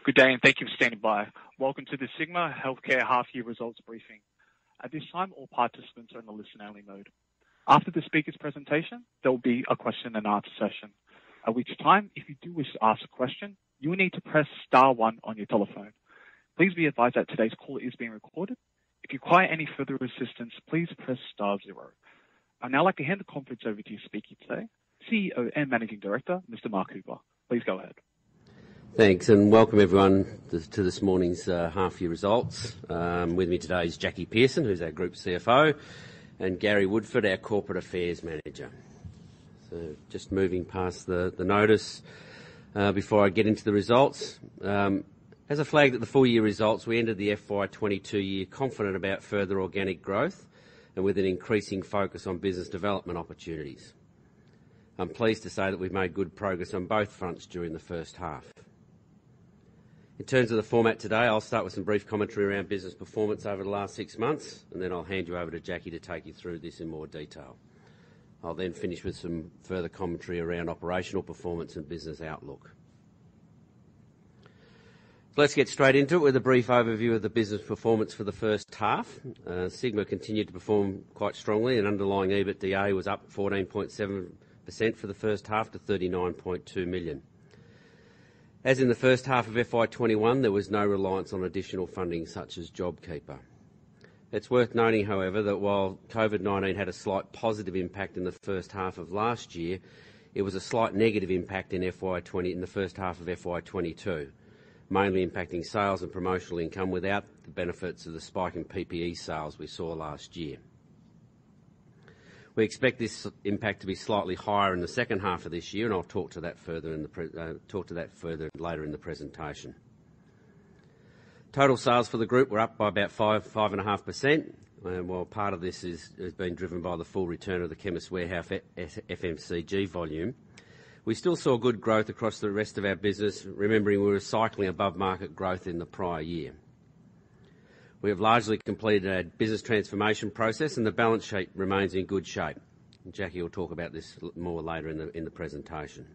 Good day, and thank you for standing by. Welcome to the Sigma Healthcare half-year results briefing. At this time, all participants are in the listen-only mode. After the speaker's presentation, there will be a question and answer session, at which time, if you do wish to ask a question, you will need to press star one on your telephone. Please be advised that today's call is being recorded. If you require any further assistance, please press star zero. I'd now like to hand the conference over to your speaker today, CEO and Managing Director, Mr. Mark Hooper. Please go ahead. Thanks, and welcome everyone to this morning's half-year results. With me today is Jackie Pearson, who's our Group CFO, and Gary Woodford, our Corporate Affairs Manager. So just moving past the notice before I get into the results. As I flagged at the full-year results, we ended the FY22 year confident about further organic growth and with an increasing focus on business development opportunities. I'm pleased to say that we've made good progress on both fronts during the first half. In terms of the format today, I'll start with some brief commentary around business performance over the last 6 months, and then I'll hand you over to Jackie to take you through this in more detail. I'll then finish with some further commentary around operational performance and business outlook. So let's get straight into it with a brief overview of the business performance for the first half. Sigma continued to perform quite strongly, and underlying EBITDA was up 14.7% for the first half to 39.2 million. As in the first half of FY21, there was no reliance on additional funding such as JobKeeper. It's worth noting, however, that while COVID-19 had a slight positive impact in the first half of last year, it was a slight negative impact in the first half of FY22, mainly impacting sales and promotional income without the benefits of the spike in PPE sales we saw last year. We expect this impact to be slightly higher in the second half of this year, and I'll talk to that further later in the presentation. Total sales for the group were up by about 5.5%, and while part of this has been driven by the full return of the Chemist Warehouse FMCG volume, we still saw good growth across the rest of our business, remembering we were cycling above market growth in the prior year. We have largely completed our business transformation process, and the balance sheet remains in good shape. Jackie will talk about this more later in the presentation.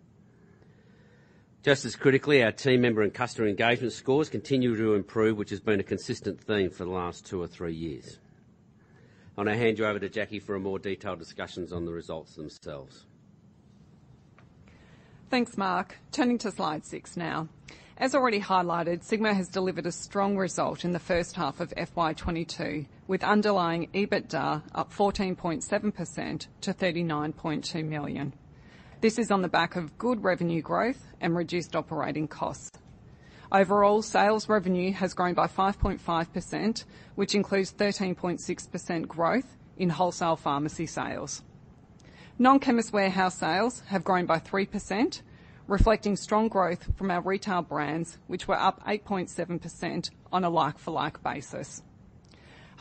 Just as critically, our team member and customer engagement scores continue to improve, which has been a consistent theme for the last 2 or 3 years. I'll now hand you over to Jackie for a more detailed discussions on the results themselves. Thanks, Mark. Turning to slide 6 now. As already highlighted, Sigma has delivered a strong result in the first half of FY22, with underlying EBITDA up 14.7% to 39.2 million. This is on the back of good revenue growth and reduced operating costs. Overall, sales revenue has grown by 5.5%, which includes 13.6% growth in wholesale pharmacy sales. Non-Chemist Warehouse sales have grown by 3%, reflecting strong growth from our retail brands, which were up 8.7% on a like-for-like basis.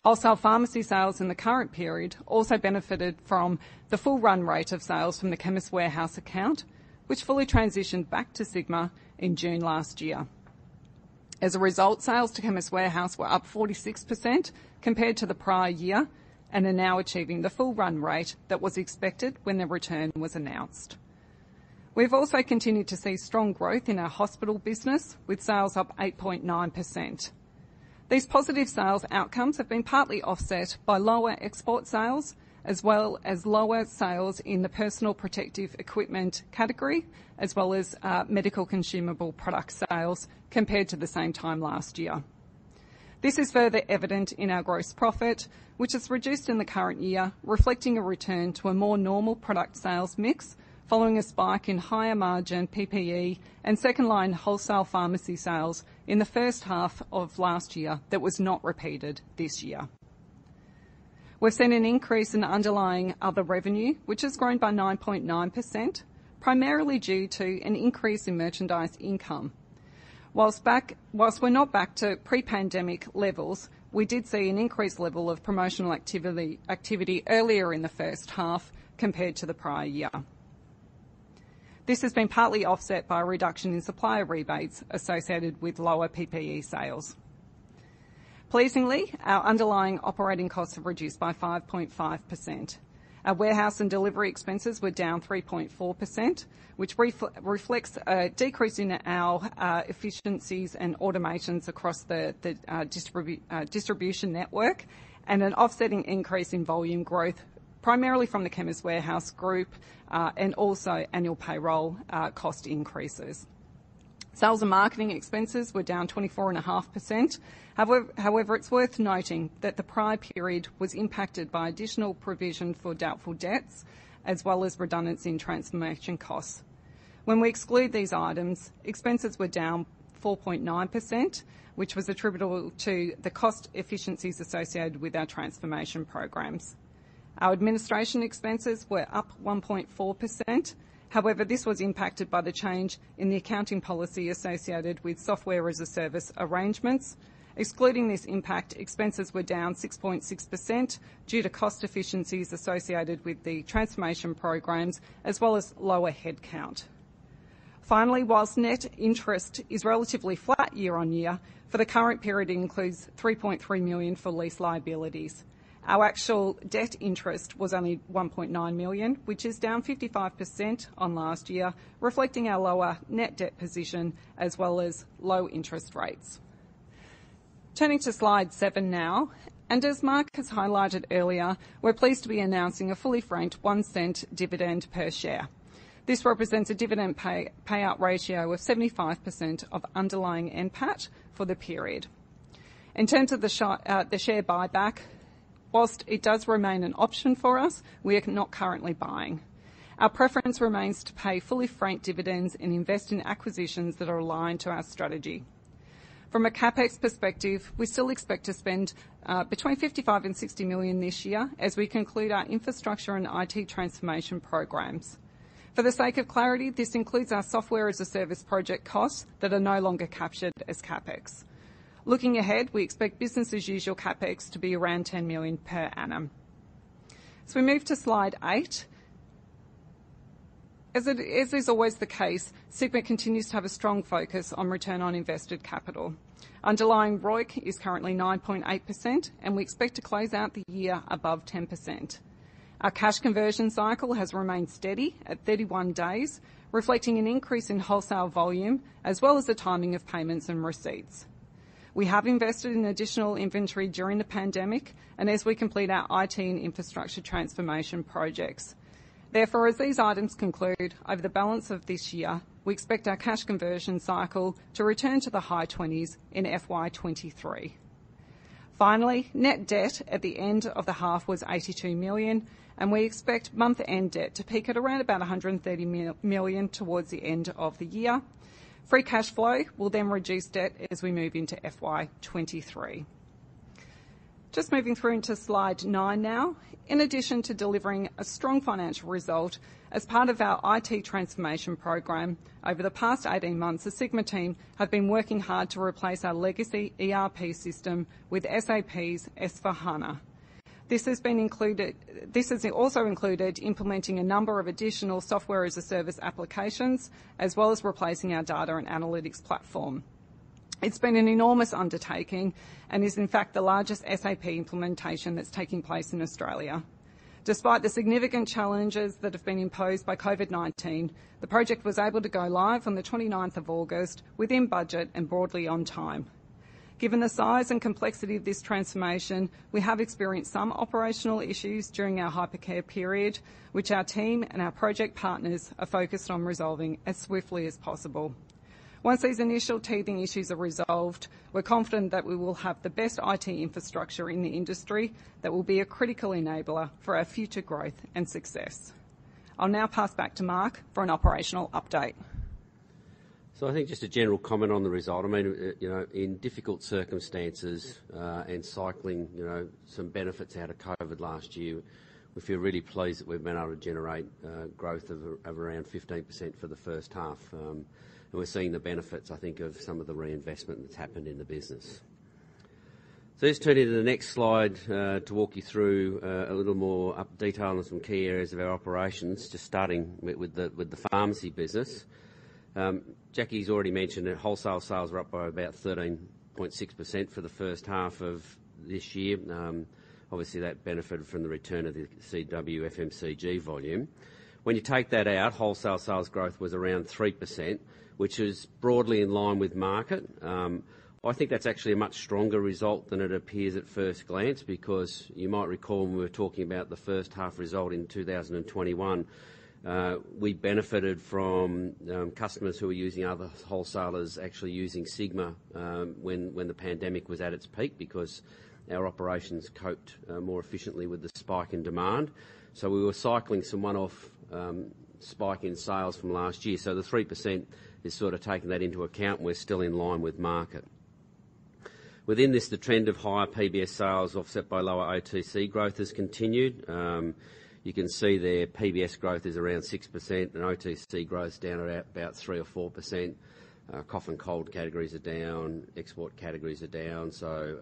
Wholesale pharmacy sales in the current period also benefited from the full run rate of sales from the Chemist Warehouse account, which fully transitioned back to Sigma in June last year. As a result, sales to Chemist Warehouse were up 46% compared to the prior year and are now achieving the full run rate that was expected when the return was announced. We've also continued to see strong growth in our hospital business, with sales up 8.9%. These positive sales outcomes have been partly offset by lower export sales, as well as lower sales in the personal protective equipment category, as well as medical consumable product sales compared to the same time last year. This is further evident in our gross profit, which is reduced in the current year, reflecting a return to a more normal product sales mix following a spike in higher margin PPE and second-line wholesale pharmacy sales in the first half of last year that was not repeated this year. We've seen an increase in underlying other revenue, which has grown by 9.9%, primarily due to an increase in merchandise income. Whilst we're not back to pre-pandemic levels, we did see an increased level of promotional activity earlier in the first half compared to the prior year. This has been partly offset by a reduction in supplier rebates associated with lower PPE sales. Pleasingly, our underlying operating costs have reduced by 5.5%. Our warehouse and delivery expenses were down 3.4%, which reflects a decrease in our efficiencies and automations across the distribution network, and an offsetting increase in volume growth, primarily from the Chemist Warehouse Group, and also annual payroll cost increases. Sales and marketing expenses were down 24.5%. However, it's worth noting that the prior period was impacted by additional provision for doubtful debts, as well as redundancy and transformation costs. When we exclude these items, expenses were down 4.9%, which was attributable to the cost efficiencies associated with our transformation programs. Our administration expenses were up 1.4%. However, this was impacted by the change in the accounting policy associated with software as a service arrangements. Excluding this impact, expenses were down 6.6% due to cost efficiencies associated with the transformation programs, as well as lower headcount. Finally, whilst net interest is relatively flat year on year, for the current period it includes $3.3 million for lease liabilities. Our actual debt interest was only $1.9 million, which is down 55% on last year, reflecting our lower net debt position as well as low interest rates. Turning to slide 7 now, and as Mark has highlighted earlier, we're pleased to be announcing a fully franked 1 cent dividend per share. This represents a dividend payout ratio of 75% of underlying NPAT for the period. In terms of the share buyback, whilst it does remain an option for us, we are not currently buying. Our preference remains to pay fully franked dividends and invest in acquisitions that are aligned to our strategy. From a CapEx perspective, we still expect to spend between 55 and 60 million this year as we conclude our infrastructure and IT transformation programs. For the sake of clarity, this includes our software as a service project costs that are no longer captured as CapEx. Looking ahead, we expect business as usual CapEx to be around 10 million per annum. So we move to slide 8. As is always the case, Sigma continues to have a strong focus on return on invested capital. Underlying ROIC is currently 9.8%, and we expect to close out the year above 10%. Our cash conversion cycle has remained steady at 31 days, reflecting an increase in wholesale volume as well as the timing of payments and receipts. We have invested in additional inventory during the pandemic and as we complete our IT and infrastructure transformation projects. Therefore, as these items conclude over the balance of this year, we expect our cash conversion cycle to return to the high 20s in FY23. Finally, net debt at the end of the half was 82 million, and we expect month-end debt to peak at around about 130 million towards the end of the year. Free cash flow will then reduce debt as we move into FY23. Just moving through into slide 9 now. In addition to delivering a strong financial result, as part of our IT transformation program, over the past 18 months, the Sigma team have been working hard to replace our legacy ERP system with SAP's S/4HANA. This has also included implementing a number of additional software as a service applications, as well as replacing our data and analytics platform. It's been an enormous undertaking and is in fact the largest SAP implementation that's taking place in Australia. Despite the significant challenges that have been imposed by COVID-19, the project was able to go live on the 29th of August within budget and broadly on time. Given the size and complexity of this transformation, we have experienced some operational issues during our hypercare period, which our team and our project partners are focused on resolving as swiftly as possible. Once these initial teething issues are resolved, we're confident that we will have the best IT infrastructure in the industry that will be a critical enabler for our future growth and success. I'll now pass back to Mark for an operational update. So I think just a general comment on the result. I mean, in difficult circumstances and cycling, some benefits out of COVID last year, we feel really pleased that we've been able to generate growth of around 15% for the first half. And we're seeing the benefits, I think, of some of the reinvestment that's happened in the business. So let's turn into the next slide to walk you through a little more detail on some key areas of our operations, just starting with the pharmacy business. Jackie's already mentioned that wholesale sales are up by about 13.6% for the first half of this year. obviously that benefited from the return of the CW FMCG volume. When you take that out, wholesale sales growth was around 3%, which is broadly in line with market. I think that's actually a much stronger result than it appears at first glance, because you might recall when we were talking about the first half result in 2021, we benefited from customers who were using other wholesalers actually using Sigma when the pandemic was at its peak, because our operations coped more efficiently with the spike in demand. So we were cycling some one-off spike in sales from last year. So the 3% is sort of taking that into account, and we're still in line with market. Within this, the trend of higher PBS sales offset by lower OTC growth has continued. You can see there PBS growth is around 6% and OTC growth is down about 3 or 4%. Cough and cold categories are down, export categories are down. So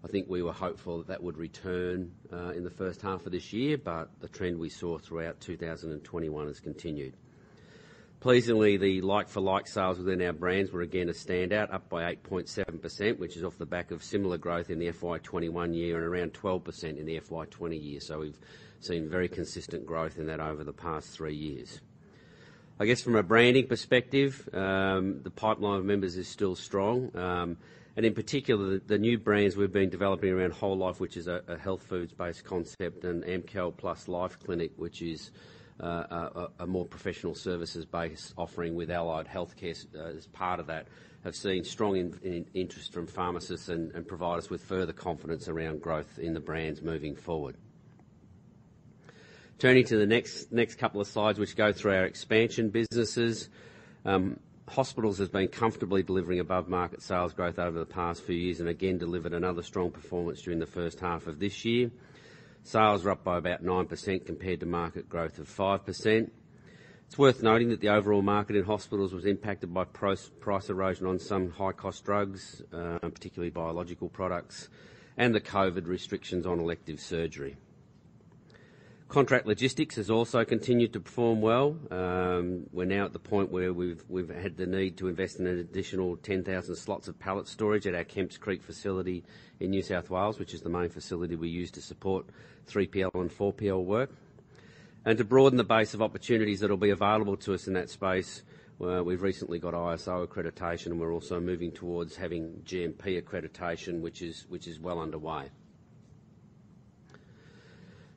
I think we were hopeful that would return in the first half of this year, but the trend we saw throughout 2021 has continued. Pleasingly, the like-for-like sales within our brands were again a standout, up by 8.7%, which is off the back of similar growth in the FY21 year and around 12% in the FY20 year. So we've seen very consistent growth in that over the past 3 years. I guess from a branding perspective, the pipeline of members is still strong. And in particular, the new brands we've been developing around Whole Life, which is a health foods-based concept, and Amcal Plus Life Clinic, which is a more professional services-based offering with allied healthcare as part of that, have seen strong interest from pharmacists and provide us with further confidence around growth in the brands moving forward. Turning to the next couple of slides, which go through our expansion businesses. Hospitals has been comfortably delivering above market sales growth over the past few years, and again delivered another strong performance during the first half of this year. Sales are up by about 9% compared to market growth of 5%. It's worth noting that the overall market in hospitals was impacted by price erosion on some high-cost drugs, particularly biological products, and the COVID restrictions on elective surgery. Contract logistics has also continued to perform well. We're now at the point where we've had the need to invest in an additional 10,000 slots of pallet storage at our Kemps Creek facility in New South Wales, which is the main facility we use to support 3PL and 4PL work. And to broaden the base of opportunities that will be available to us in that space, we've recently got ISO accreditation, and we're also moving towards having GMP accreditation, which is well underway.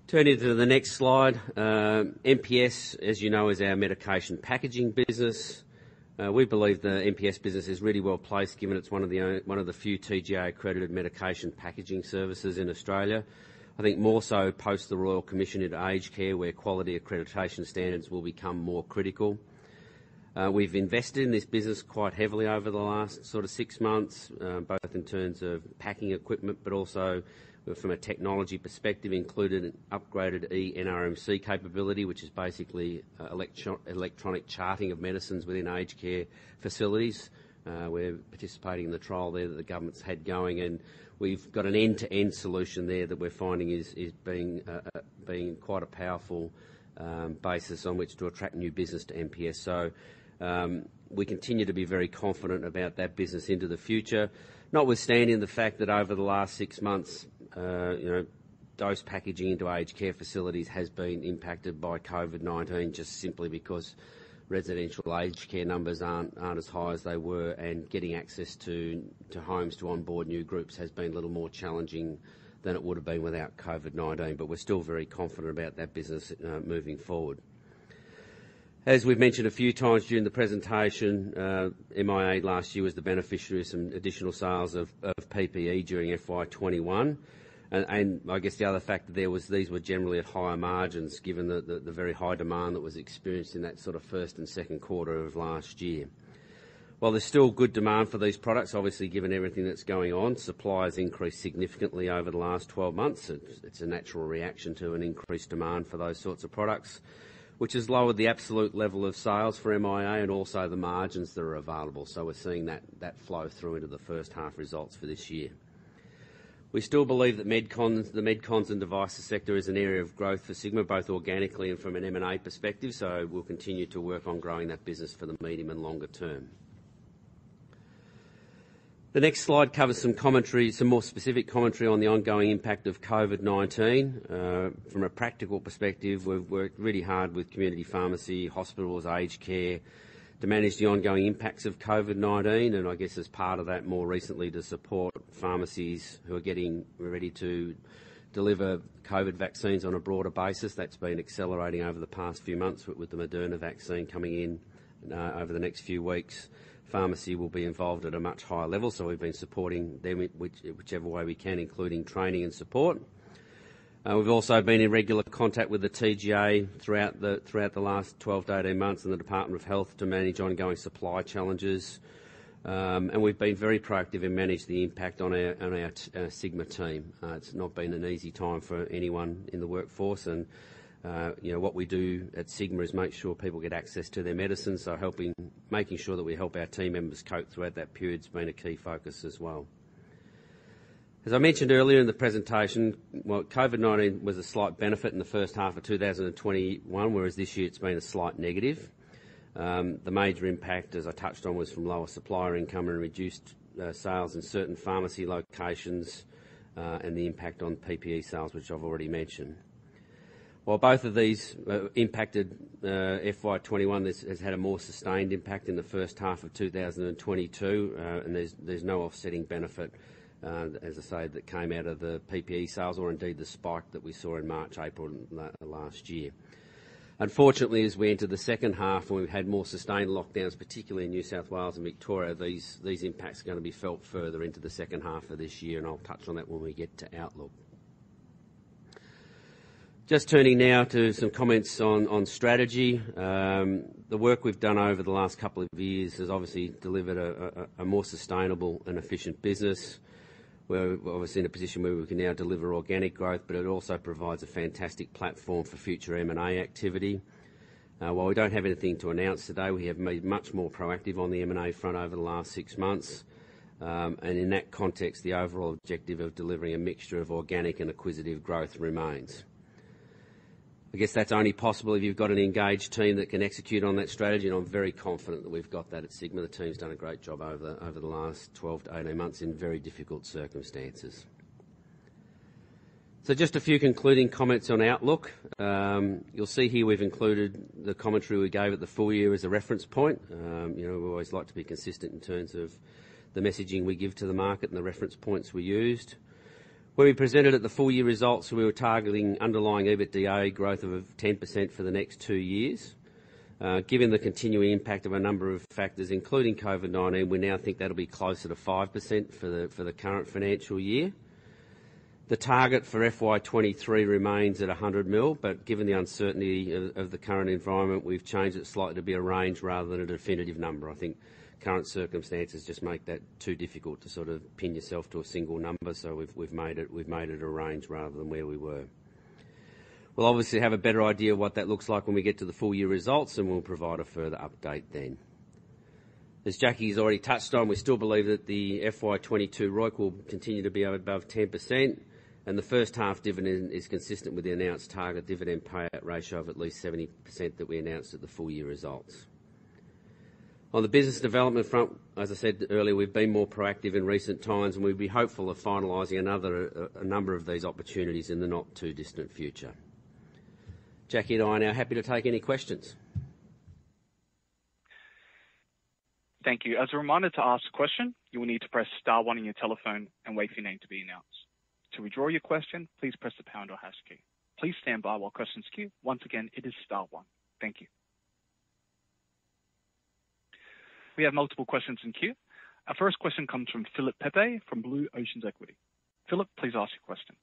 Turning to the next slide, MPS, as you know, is our medication packaging business. We believe the MPS business is really well placed, given it's one of the few TGA accredited medication packaging services in Australia. I think more so post the Royal Commission into Aged Care, where quality accreditation standards will become more critical. We've invested in this business quite heavily over the last sort of 6 months, both in terms of packing equipment, but also from a technology perspective, included an upgraded eNRMC capability, which is basically electronic charting of medicines within aged care facilities. We're participating in the trial there that the government's had going, and we've got an end-to-end solution there that we're finding is being quite a powerful basis on which to attract new business to MPS. So we continue to be very confident about that business into the future, notwithstanding the fact that over the last 6 months, dose packaging into aged care facilities has been impacted by COVID-19, just simply because residential aged care numbers aren't as high as they were, and getting access to homes to onboard new groups has been a little more challenging than it would have been without COVID-19. But we're still very confident about that business moving forward. As we've mentioned a few times during the presentation, MIA last year was the beneficiary of some additional sales of PPE during FY21. And I guess the other factor there was these were generally at higher margins, given the very high demand that was experienced in that sort of first and second quarter of last year. While there's still good demand for these products, obviously given everything that's going on, supply has increased significantly over the last 12 months. It's a natural reaction to an increased demand for those sorts of products, which has lowered the absolute level of sales for MIA and also the margins that are available. So we're seeing that flow through into the first half results for this year. We still believe that the medcons and devices sector is an area of growth for Sigma, both organically and from an M&A perspective, so we'll continue to work on growing that business for the medium and longer term. The next slide covers some more specific commentary on the ongoing impact of COVID-19. From a practical perspective, we've worked really hard with community pharmacy, hospitals, aged care to manage the ongoing impacts of COVID-19, and I guess as part of that, more recently to support pharmacies who are getting ready to deliver COVID vaccines on a broader basis. That's been accelerating over the past few months with the Moderna vaccine coming in over the next few weeks. Pharmacy will be involved at a much higher level, so we've been supporting them whichever way we can, including training and support. We've also been in regular contact with the TGA throughout the last 12 to 18 months and the Department of Health to manage ongoing supply challenges. And we've been very proactive in managing the impact on our Sigma team. It's not been an easy time for anyone in the workforce, and what we do at Sigma is make sure people get access to their medicines, so making sure that we help our team members cope throughout that period has been a key focus as well. As I mentioned earlier in the presentation, COVID-19 was a slight benefit in the first half of 2021, whereas this year it's been a slight negative. The major impact, as I touched on, was from lower supplier income and reduced sales in certain pharmacy locations, and the impact on PPE sales, which I've already mentioned. While both of these impacted FY21, this has had a more sustained impact in the first half of 2022, and there's no offsetting benefit, as I say, that came out of the PPE sales or indeed the spike that we saw in March, April last year. Unfortunately, as we enter the second half, when we've had more sustained lockdowns, particularly in New South Wales and Victoria, these impacts are going to be felt further into the second half of this year, and I'll touch on that when we get to Outlook. Just turning now to some comments on strategy. The work we've done over the last couple of years has obviously delivered a more sustainable and efficient business. We're obviously in a position where we can now deliver organic growth, but it also provides a fantastic platform for future M&A activity. While we don't have anything to announce today, we have been much more proactive on the M&A front over the last 6 months. And in that context, the overall objective of delivering a mixture of organic and acquisitive growth remains. I guess that's only possible if you've got an engaged team that can execute on that strategy, and I'm very confident that we've got that at Sigma. The team's done a great job over the last 12 to 18 months in very difficult circumstances. So just a few concluding comments on Outlook. You'll see here we've included the commentary we gave at the full year as a reference point. We always like to be consistent in terms of the messaging we give to the market and the reference points we used. When we presented at the full year results, we were targeting underlying EBITDA growth of 10% for the next 2 years. Given the continuing impact of a number of factors, including COVID-19, we now think that'll be closer to 5% for the current financial year. The target for FY23 remains at 100 million, but given the uncertainty of the current environment, we've changed it slightly to be a range rather than a definitive number. I think current circumstances just make that too difficult to sort of pin yourself to a single number, so we've made it a range rather than where we were. We'll obviously have a better idea of what that looks like when we get to the full year results, and we'll provide a further update then. As Jackie's already touched on, we still believe that the FY22 ROIC will continue to be above 10%, and the first half dividend is consistent with the announced target dividend payout ratio of at least 70% that we announced at the full year results. On the business development front, as I said earlier, we've been more proactive in recent times, and we'd be hopeful of finalising a number of these opportunities in the not too distant future. Jackie and I are now happy to take any questions. Thank you. As a reminder, to ask a question, you will need to press star one on your telephone and wait for your name to be announced. To withdraw your question, please press the pound or hash key. Please stand by while questions queue. Once again, it is star one. Thank you. We have multiple questions in queue. Our first question comes from Philip Pepe from Blue Oceans Equity. Philip, please ask your question.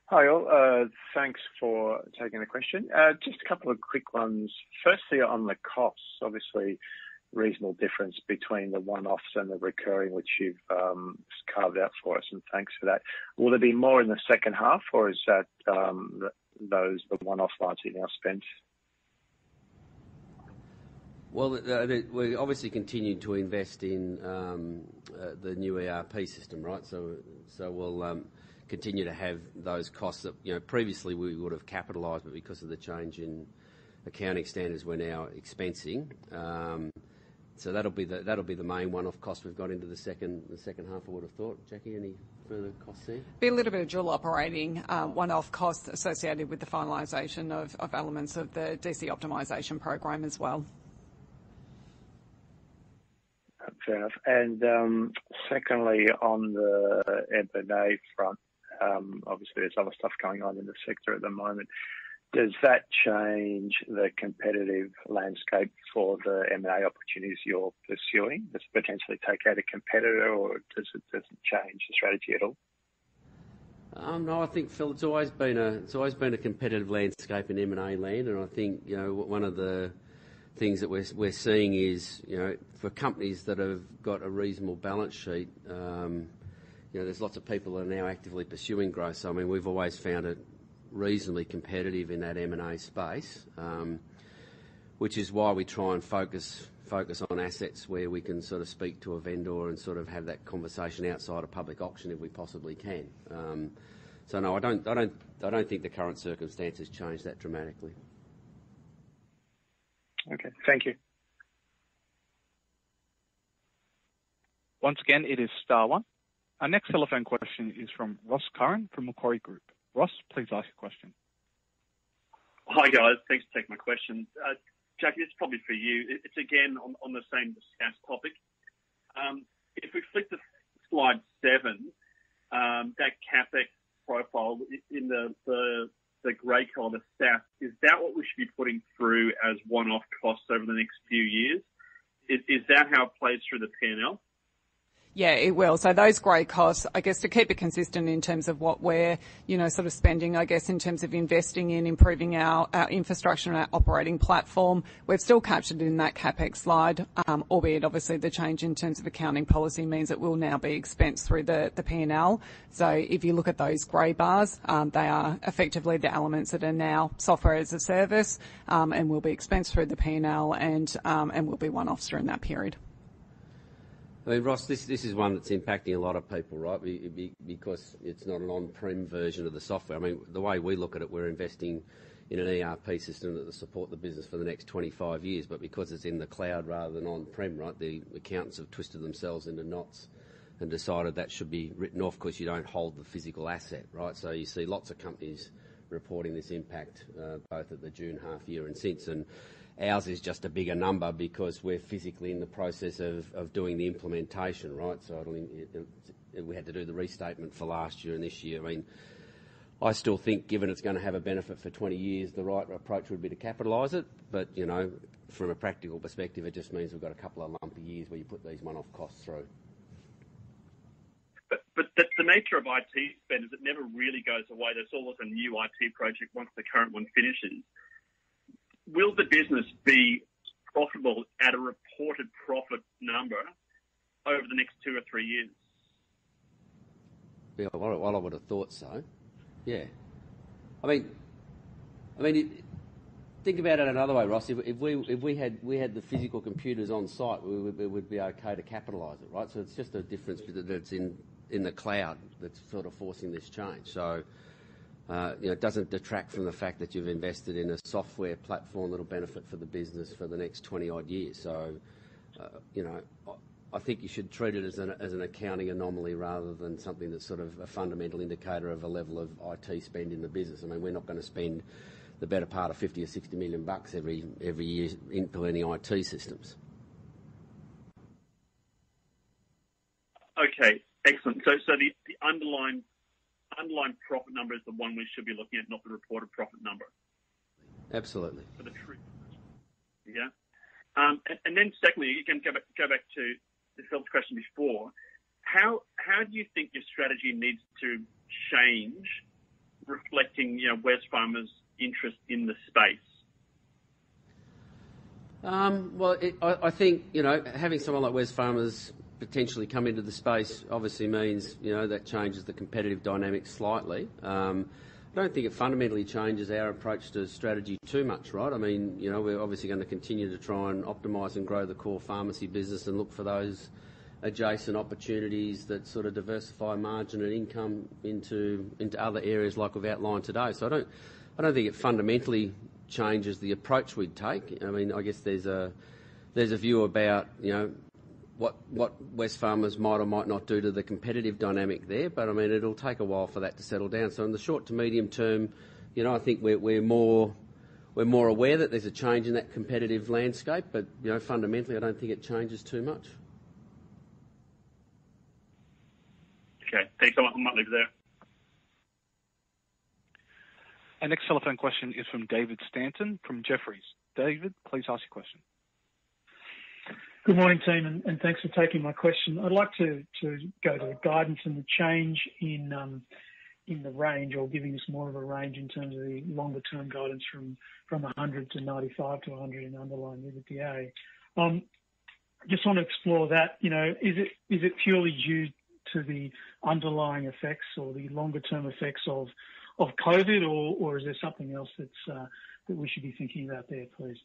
Hi all. Thanks for taking the question. Just a couple of quick ones. Firstly, on the costs, obviously reasonable difference between the one-offs and the recurring, which you've carved out for us, and thanks for that. Will there be more in the second half, or is that the one-off largely now spent? Well, we obviously continue to invest in the new ERP system, right? So we'll continue to have those costs that previously we would have capitalised, but because of the change in accounting standards, we're now expensing. So that'll be the main one-off cost we've got into the second half. I would have thought. Jackie, any further costs there? Be a little bit of dual operating one-off costs associated with the finalisation of elements of the DC optimisation program as well. Fair enough. And secondly, on the M&A front, obviously there's other stuff going on in the sector at the moment. Does that change the competitive landscape for the M&A opportunities you're pursuing? Does it potentially take out a competitor, or does it change the strategy at all? No, I think, Phil, it's always been a competitive landscape in M&A land, and I think one of the things that we're seeing is for companies that have got a reasonable balance sheet, there's lots of people that are now actively pursuing growth. So I mean, we've always found it reasonably competitive in that M&A space, which is why we try and focus on assets where we can sort of speak to a vendor and sort of have that conversation outside a public auction if we possibly can. So no, I don't think the current circumstances change that dramatically. Okay, thank you. Once again, it is star one. Our next telephone question is from Ross Curran from Macquarie Group. Ross, please ask your question. Hi guys, thanks for taking my question. Jackie, this is probably for you. It's again on the same gas topic. If we flick to slide 7, that CapEx profile in the grey colour, the SAF, is that what we should be putting through as one-off costs over the next few years? Is that how it plays through the P&L? Yeah, it will. So those grey costs, I guess, to keep it consistent in terms of what we're, sort of spending, I guess, in terms of investing in improving our infrastructure and our operating platform, we've still captured it in that CapEx slide, albeit obviously the change in terms of accounting policy means it will now be expensed through the P&L. So if you look at those grey bars, they are effectively the elements that are now software as a service, and will be expensed through the P&L and will be one-offs during that period. I mean, Ross, this is one that's impacting a lot of people, right? Because it's not an on-prem version of the software. I mean, the way we look at it, we're investing in an ERP system that will support the business for the next 25 years, but because it's in the cloud rather than on-prem, right, the accountants have twisted themselves into knots and decided that should be written off because you don't hold the physical asset, right? So you see lots of companies reporting this impact both at the June half year and since, and ours is just a bigger number because we're physically in the process of doing the implementation, right? So we had to do the restatement for last year and this year. I mean, I still think, given it's going to have a benefit for 20 years, the right approach would be to capitalise it. But, from a practical perspective, it just means we've got a couple of lumpy years where you put these one-off costs through. But that's the nature of IT spend, is it never really goes away. There's always a new IT project once the current one finishes. Will the business be profitable at a reported profit number over the next 2 or 3 years? Yeah, well, I would have thought so. Yeah. I mean, think about it another way, Ross. If we had the physical computers on site, it would be okay to capitalise it, right? So it's just a difference that's in the cloud that's sort of forcing this change. So. It doesn't detract from the fact that you've invested in a software platform that'll benefit for the business for the next 20-odd years. So, I think you should treat it as an accounting anomaly rather than something that's sort of a fundamental indicator of a level of IT spend in the business. I mean, we're not going to spend the better part of 50 or 60 million bucks every year implementing IT systems. Okay, excellent. So the underlying profit number is the one we should be looking at, not the reported profit number. Absolutely. For the truth. Yeah. And then secondly, you can go back to the Phil's question before. How do you think your strategy needs to change, reflecting Wesfarmers' interest in the space? Well, I think having someone like Wesfarmers potentially come into the space obviously means that changes the competitive dynamics slightly. I don't think it fundamentally changes our approach to strategy too much, right? I mean, we're obviously going to continue to try and optimise and grow the core pharmacy business and look for those adjacent opportunities that sort of diversify margin and income into other areas like we've outlined today. So I don't think it fundamentally changes the approach we'd take. I mean, I guess there's there's a view about, what Wesfarmers might or might not do to the competitive dynamic there, but I mean, it'll take a while for that to settle down. So in the short to medium term, I think we're more aware that there's a change in that competitive landscape, but fundamentally, I don't think it changes too much. Okay, thanks. I might leave it there. Our next telephone question is from David Stanton from Jefferies. David, please ask your question. Good morning, team, and thanks for taking my question. I'd like to go to the guidance and the change in the range, or giving us more of a range in terms of the longer term guidance from 100 to 95 to 100 in underlying EBITDA. Just want to explore that. Is it purely due to the underlying effects or the longer term effects of COVID, or is there something else that we should be thinking about there, please?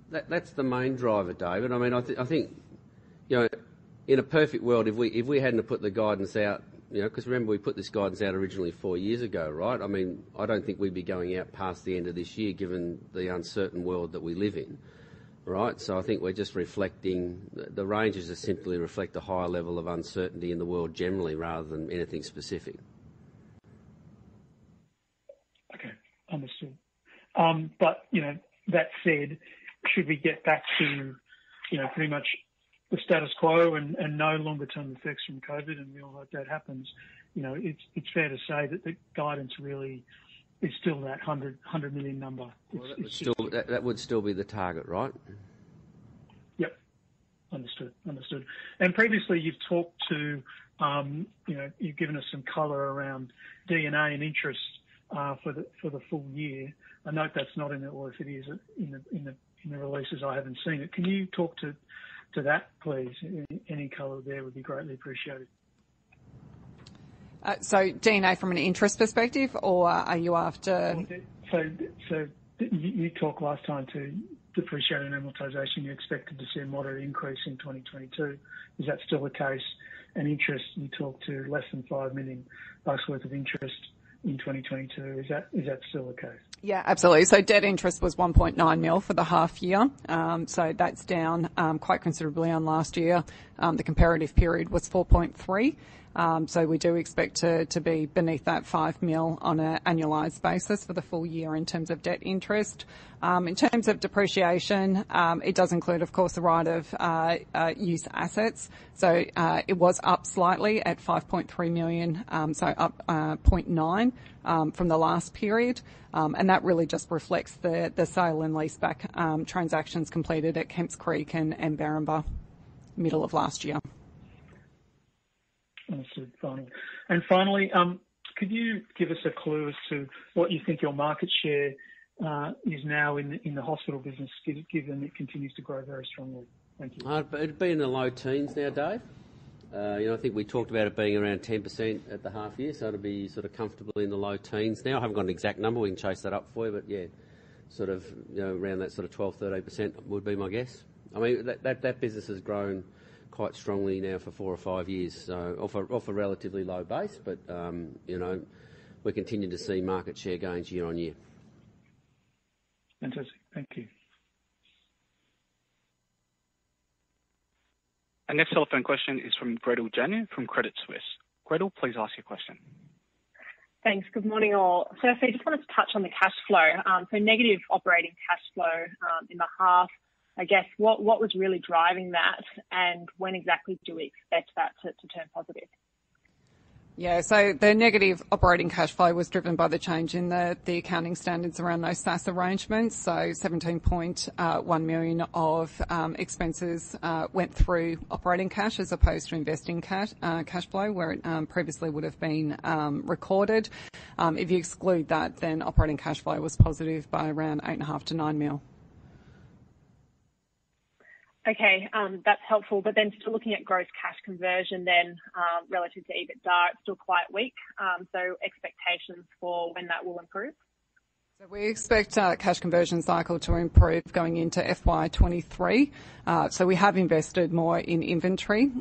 That's the main driver, David. I mean, I think, in a perfect world, if we hadn't put the guidance out, because remember we put this guidance out originally 4 years ago, right? I mean, I don't think we'd be going out past the end of this year, given the uncertain world that we live in, right? So I think we're just reflecting, the ranges just simply reflect a higher level of uncertainty in the world generally, rather than anything specific. Okay, understood. But, that said, should we get back to, pretty much the status quo and no longer term effects from COVID, and we all hope that happens, it's fair to say that the guidance really is still that 100 million number. Well, that would still be the target, right? Yep. Understood. And previously you've talked to, you've given us some colour around D&A and interest for the full year. I note that's not in it, or if it is in the releases, I haven't seen it. Can you talk to that, please? Any colour there would be greatly appreciated. So D&A from an interest perspective, or are you after? So you talked last time to depreciation and amortisation. You expected to see a moderate increase in 2022. Is that still the case? And interest, you talked to less than $5 million worth of interest in 2022. Is that still the case? Yeah, absolutely. So debt interest was 1.9 mil for the half year. So that's down quite considerably on last year. The comparative period was 4.3. So we do expect to be beneath that 5 mil on an annualised basis for the full year in terms of debt interest. In terms of depreciation, it does include, of course, the right of use assets. So it was up slightly at 5.3 million, so up 0.9 from the last period. And that really just reflects the sale and leaseback transactions completed at Kemps Creek and Barumba middle of last year. Understood. Fine. And finally, could you give us a clue as to what you think your market share is now in the hospital business, given it continues to grow very strongly? Thank you. It'd be in the low teens now, Dave. I think we talked about it being around 10% at the half year, so it'll be sort of comfortably in the low teens now. I haven't got an exact number. We can chase that up for you, but yeah, sort of around that sort of 12-13% would be my guess. I mean, that business has grown quite strongly now for 4 or 5 years, so off a relatively low base, but we continue to see market share gains year on year. Fantastic. Thank you. Our next telephone question is from Gretel Janu from Credit Suisse. Gretel, please ask your question. Thanks. Good morning, all. Firstly, I just wanted to touch on the cash flow. So negative operating cash flow in the half. I guess what was really driving that, and when exactly do we expect that to turn positive? Yeah, so the negative operating cash flow was driven by the change in the accounting standards around those SaaS arrangements. So 17.1 million of expenses went through operating cash as opposed to investing cash flow, where it previously would have been recorded. If you exclude that, then operating cash flow was positive by around 8.5 to 9 mil. Okay, that's helpful. But then still looking at gross cash conversion then relative to EBITDA, it's still quite weak. So expectations for when that will improve? So we expect cash conversion cycle to improve going into FY23. So we have invested more in inventory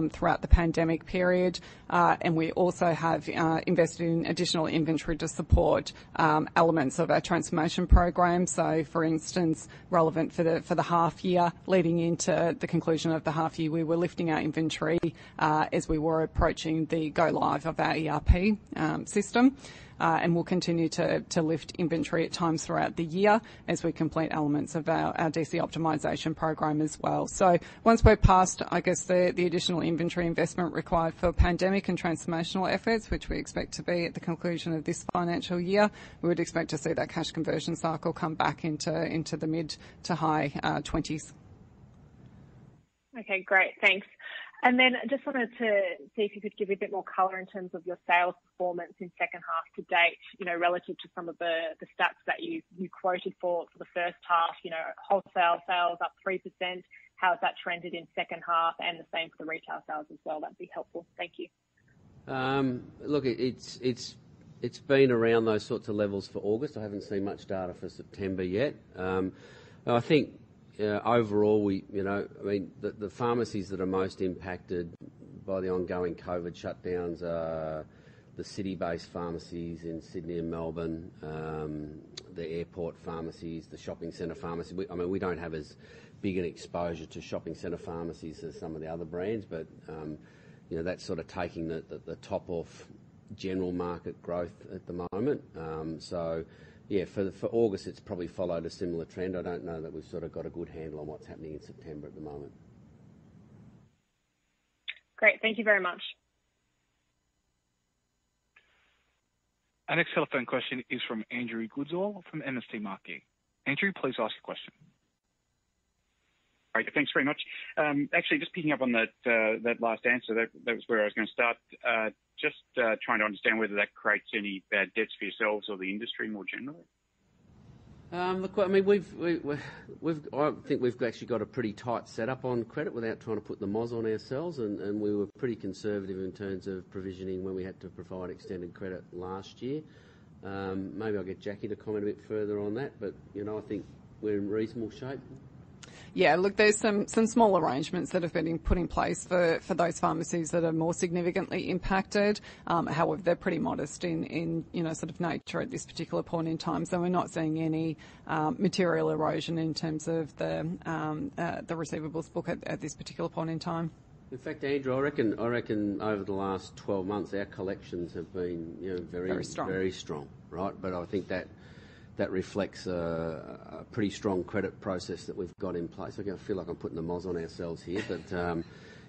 throughout the pandemic period, and we also have invested in additional inventory to support elements of our transformation program. So, for instance, relevant for the half year, leading into the conclusion of the half year, we were lifting our inventory as we were approaching the go live of our ERP system. And we'll continue to lift inventory at times throughout the year as we complete elements of our DC optimisation program as well. So once we're past, I guess, the additional inventory investment required for pandemic and transformational efforts, which we expect to be at the conclusion of this financial year, we would expect to see that cash conversion cycle come back into the mid to high 20s. Okay, great. Thanks. And then I just wanted to see if you could give a bit more colour in terms of your sales performance in second half to date, relative to some of the stats that you quoted for the first half, wholesale sales up 3%. How has that trended in second half, and the same for the retail sales as well? That'd be helpful. Thank you. Look, it's been around those sorts of levels for August. I haven't seen much data for September yet. I think overall, the pharmacies that are most impacted by the ongoing COVID shutdowns are the city-based pharmacies in Sydney and Melbourne, the airport pharmacies, the shopping centre pharmacies. We don't have as big an exposure to shopping centre pharmacies as some of the other brands, but that's sort of taking the top off general market growth at the moment. Yeah, for August, it's probably followed a similar trend. I don't know that we've sort of got a good handle on what's happening in September at the moment. Great. Thank you very much. Our next telephone question is from Andrew Goodsall from MST Marquee. Andrew, please ask your question. Great. Thanks very much. Actually, just picking up on that last answer, that was where I was going to start. Just trying to understand whether that creates any bad debts for yourselves or the industry more generally. Look, I think we've actually got a pretty tight setup on credit without trying to put the moz on ourselves, and we were pretty conservative in terms of provisioning when we had to provide extended credit last year. Maybe I'll get Jackie to comment a bit further on that, but I think we're in reasonable shape. Yeah, look, there's some small arrangements that have been put in place for those pharmacies that are more significantly impacted. However, they're pretty modest in sort of nature at this particular point in time. So we're not seeing any material erosion in terms of the receivables book at this particular point in time. In fact, Andrew, I reckon over the last 12 months our collections have been very strong, right? But I think that reflects a pretty strong credit process that we've got in place. I feel like I'm putting the moz on ourselves here, but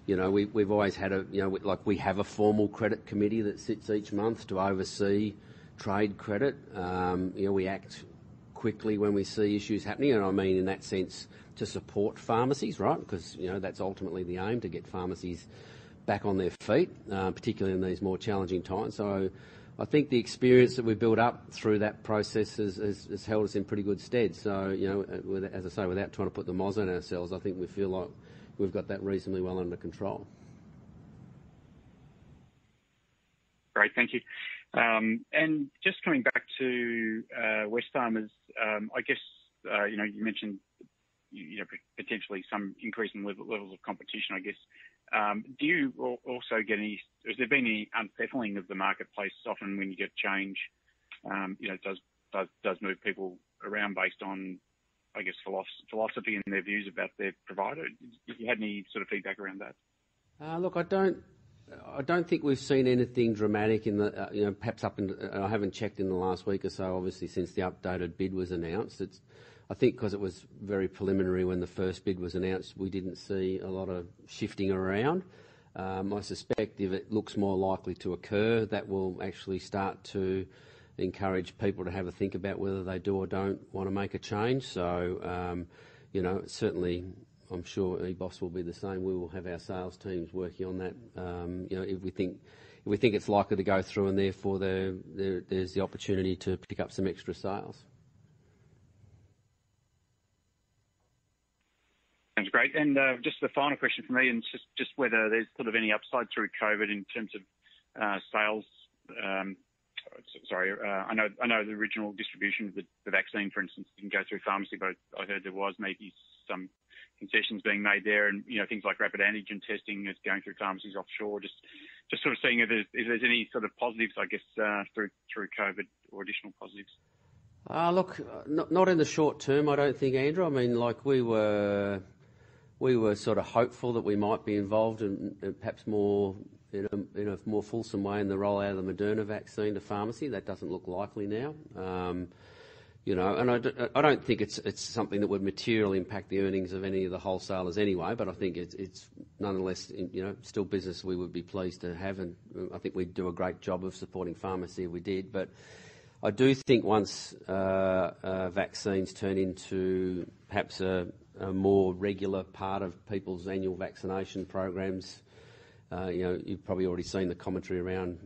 we've always had we have a formal credit committee that sits each month to oversee trade credit. We act quickly when we see issues happening, and I mean in that sense to support pharmacies, right? Because that's ultimately the aim, to get pharmacies back on their feet, particularly in these more challenging times. So I think the experience that we built up through that process has held us in pretty good stead. So, as I say, without trying to put the moz on ourselves, I think we feel like we've got that reasonably well under control. Great, thank you. And just coming back to Wesfarmers, I guess, you mentioned potentially some increase in levels of competition, I guess. Do you also get has there been any unsettling of the marketplace often when you get change? Does move people around based on, I guess, philosophy and their views about their provider? Have you had any sort of feedback around that? Look, I don't think we've seen anything dramatic in the, perhaps I haven't checked in the last week or so, obviously, since the updated bid was announced. I think because it was very preliminary when the first bid was announced, we didn't see a lot of shifting around. I suspect if it looks more likely to occur, that will actually start to encourage people to have a think about whether they do or don't want to make a change. So, certainly I'm sure EBOS will be the same. We will have our sales teams working on that. If we think it's likely to go through, and therefore there's the opportunity to pick up some extra sales. Sounds great. And just the final question for me, and just whether there's sort of any upside through COVID in terms of sales sorry, I know the original distribution of the vaccine, for instance, didn't go through pharmacy, but I heard there was maybe some concessions being made there, and things like rapid antigen testing is going through pharmacies offshore. Just sort of seeing if there's any sort of positives, I guess, through COVID or additional positives. Look, not in the short term, I don't think, Andrew. I mean, like we were sort of hopeful that we might be involved in perhaps more in a more fulsome way in the rollout of the Moderna vaccine to pharmacy. That doesn't look likely now. And I don't think it's something that would materially impact the earnings of any of the wholesalers anyway. But I think it's nonetheless, still business we would be pleased to have, and I think we'd do a great job of supporting pharmacy if we did. But I do think once vaccines turn into perhaps a more regular part of people's annual vaccination programs, you've probably already seen the commentary around,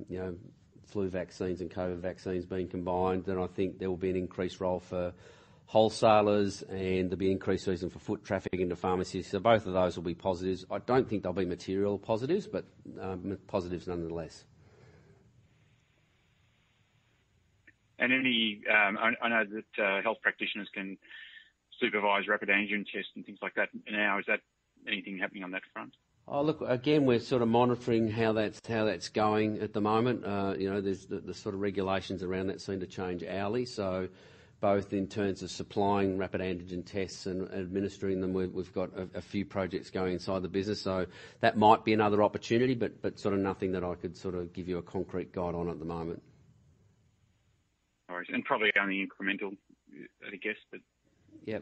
flu vaccines and COVID vaccines being combined, then I think there will be an increased role for wholesalers and there'll be increased reason for foot traffic into pharmacies. So both of those will be positives. I don't think they'll be material positives, but positives nonetheless. And I know that health practitioners can supervise rapid antigen tests and things like that now. Is that anything happening on that front? Oh, look, again, we're sort of monitoring how that's going at the moment. There's the sort of regulations around that seem to change hourly. So both in terms of supplying rapid antigen tests and administering them, we've got a few projects going inside the business. So that might be another opportunity, but sort of nothing that I could sort of give you a concrete guide on at the moment. All right, and probably only incremental, I guess. But yeah.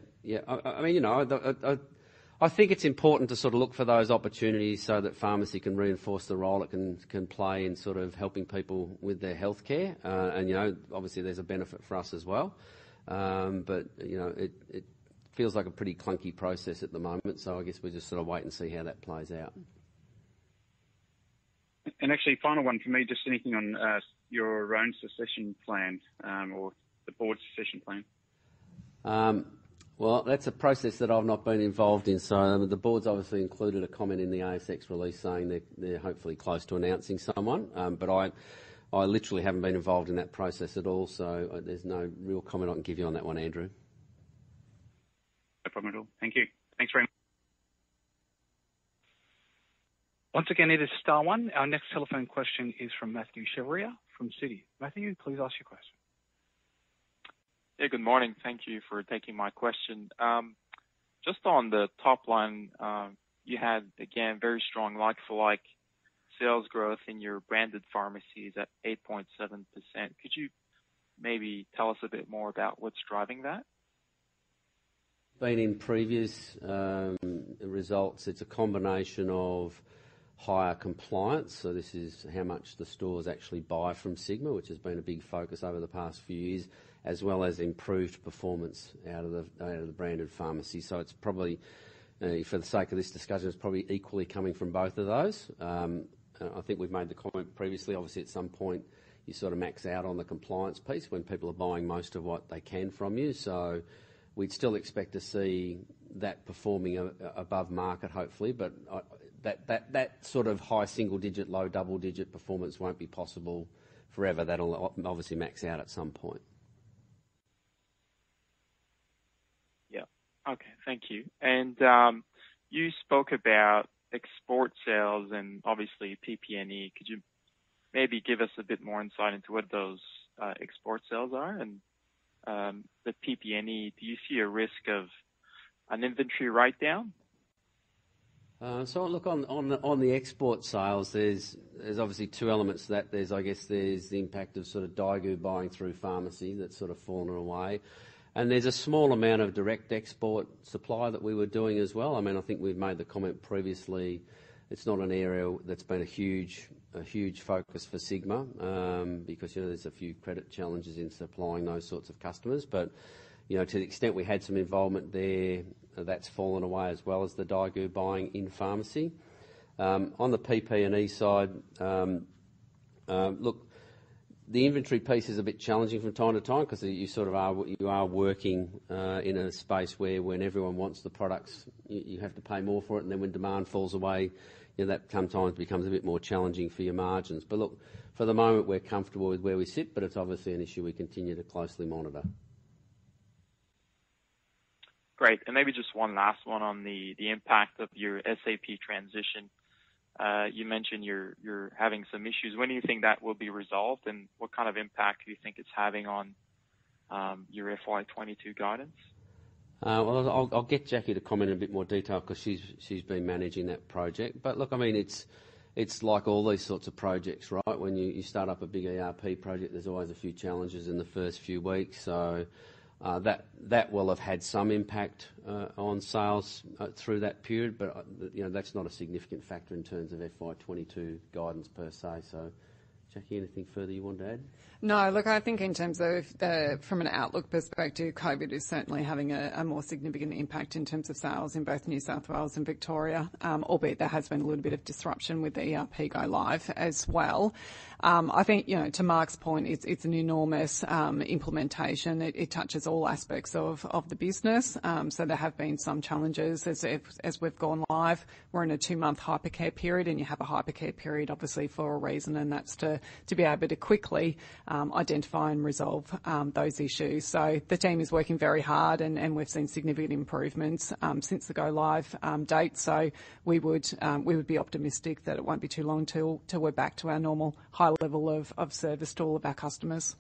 I think it's important to sort of look for those opportunities so that pharmacy can reinforce the role it can play in sort of helping people with their healthcare. And obviously there's a benefit for us as well. But it feels like a pretty clunky process at the moment. So I guess we just sort of wait and see how that plays out. And actually, final one for me, just anything on your own succession plan or the board's succession plan? Well, that's a process that I've not been involved in. So the board's obviously included a comment in the ASX release saying they're hopefully close to announcing someone. But I literally haven't been involved in that process at all. So there's no real comment I can give you on that one, Andrew. No problem at all. Thank you. Thanks very much. Once again, it is star one. Our next telephone question is from Matthew Chevrier from Citi. Matthew, please ask your question. Yeah, good morning. Thank you for taking my question. Just on the top line, you had, again, very strong like-for-like sales growth in your branded pharmacies at 8.7%. Could you maybe tell us a bit more about what's driving that? Been in previous results, it's a combination of higher compliance. So this is how much the stores actually buy from Sigma, which has been a big focus over the past few years, as well as improved performance out of the branded pharmacy. So it's probably, for the sake of this discussion, it's probably equally coming from both of those. I think we've made the comment previously, obviously at some point you sort of max out on the compliance piece when people are buying most of what they can from you. So we'd still expect to see that performing above market, hopefully, but that sort of high single-digit, low double-digit performance won't be possible forever. That'll obviously max out at some point. Yeah. Okay. Thank you. And you spoke about export sales and obviously PP&E. Could you maybe give us a bit more insight into what those export sales are? And the PP&E, do you see a risk of an inventory write-down? So look, on the export sales, there's obviously two elements to that. There's the impact of sort of Daigou buying through pharmacy that's sort of fallen away. And there's a small amount of direct export supply that we were doing as well. I mean, I think we've made the comment previously, it's not an area that's been a huge focus for Sigma because, there's a few credit challenges in supplying those sorts of customers. But, to the extent we had some involvement there, that's fallen away as well as the Daigou buying in pharmacy. On the PP&E side, look, the inventory piece is a bit challenging from time to time because you are working in a space where when everyone wants the products, you have to pay more for it, and then when demand falls away, that sometimes becomes a bit more challenging for your margins. But look, for the moment, we're comfortable with where we sit, but it's obviously an issue we continue to closely monitor. Great. And maybe just one last one on the impact of your SAP transition. You mentioned you're having some issues. When do you think that will be resolved, and what kind of impact do you think it's having on your FY22 guidance? Well, I'll get Jackie to comment in a bit more detail because she's been managing that project. But look, I mean, it's like all these sorts of projects, right? When you start up a big ERP project, there's always a few challenges in the first few weeks. So that will have had some impact on sales through that period, but that's not a significant factor in terms of FY22 guidance per se. So, Jackie, anything further you want to add? No, look, I think in terms of from an outlook perspective, COVID is certainly having a more significant impact in terms of sales in both New South Wales and Victoria, albeit there has been a little bit of disruption with the ERP go live as well. I think, to Mark's point, it's an enormous implementation. It touches all aspects of the business. So there have been some challenges as we've gone live. We're in a 2-month hypercare period, and you have a hypercare period obviously for a reason, and that's to be able to quickly identify and resolve those issues. So the team is working very hard, and we've seen significant improvements since the go live date. So we would be optimistic that it won't be too long till we're back to our normal high level of service to all of our customers.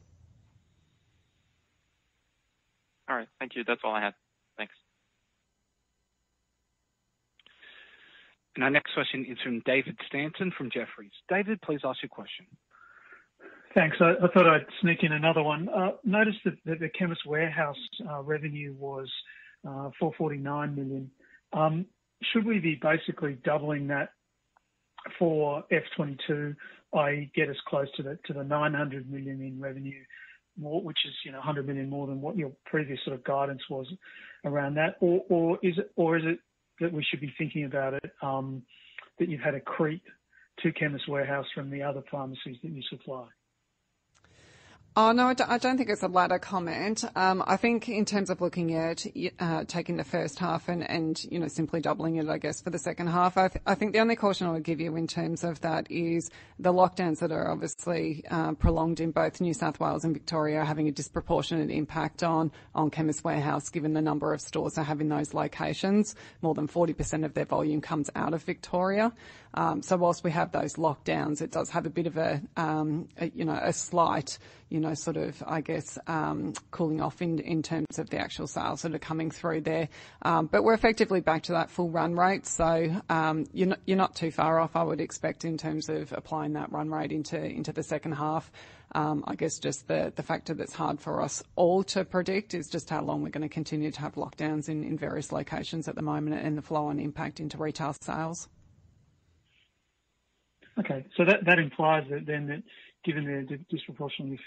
All right, thank you. That's all I had. Thanks. And our next question is from David Stanton from Jefferies. David, please ask your question. Thanks. I thought I'd sneak in another one. Noticed that the Chemist Warehouse revenue was 449 million. Should we be basically doubling that for F22, i.e. get us close to the 900 million in revenue, which is 100 million more than what your previous sort of guidance was around that, or is it that we should be thinking about it that you've had a creep to Chemist Warehouse from the other pharmacies that you supply? Oh, no, I don't think it's a latter comment. I think in terms of looking at taking the first half and simply doubling it, I guess, for the second half, I think the only caution I would give you in terms of that is the lockdowns that are obviously prolonged in both New South Wales and Victoria are having a disproportionate impact on Chemist Warehouse, given the number of stores they have in those locations. More than 40% of their volume comes out of Victoria. So whilst we have those lockdowns, it does have a bit of a slight, sort of, I guess, cooling off in terms of the actual sales that are coming through there. But we're effectively back to that full run rate. So you're not too far off, I would expect, in terms of applying that run rate into the second half. I guess just the factor that's hard for us all to predict is just how long we're going to continue to have lockdowns in various locations at the moment and the flow-on impact into retail sales. Okay, so that implies that then that given they're disproportionately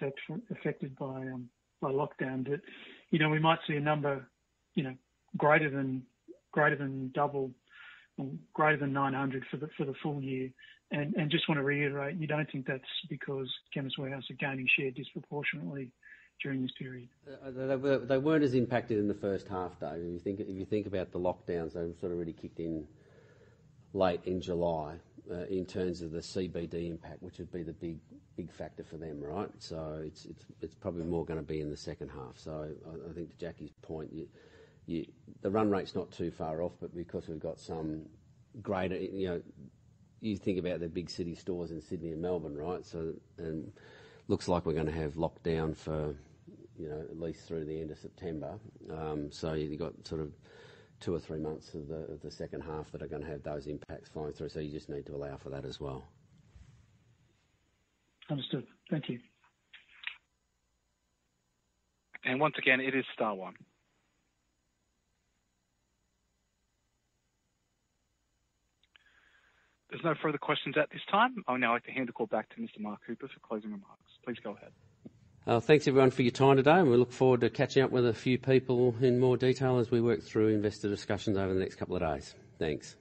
affected by lockdown, that we might see a number greater than double, or greater than 900 for the full year. And just want to reiterate, you don't think that's because Chemist Warehouse are gaining share disproportionately during this period? They weren't as impacted in the first half, Dave. If you think about the lockdowns, they've sort of really kicked in late in July in terms of the CBD impact, which would be the big factor for them, right? So it's probably more going to be in the second half. So I think to Jackie's point, the run rate's not too far off, but because we've got some greater, you think about the big city stores in Sydney and Melbourne, right? So and looks like we're going to have lockdown for at least through the end of September. So you've got sort of 2 or 3 months of the second half that are going to have those impacts flowing through. So you just need to allow for that as well. Understood. Thank you. And once again, it is star one. There's no further questions at this time. I would now like to hand the call back to Mr. Mark Hooper for closing remarks. Please go ahead. Thanks everyone for your time today, and we look forward to catching up with a few people in more detail as we work through investor discussions over the next couple of days. Thanks.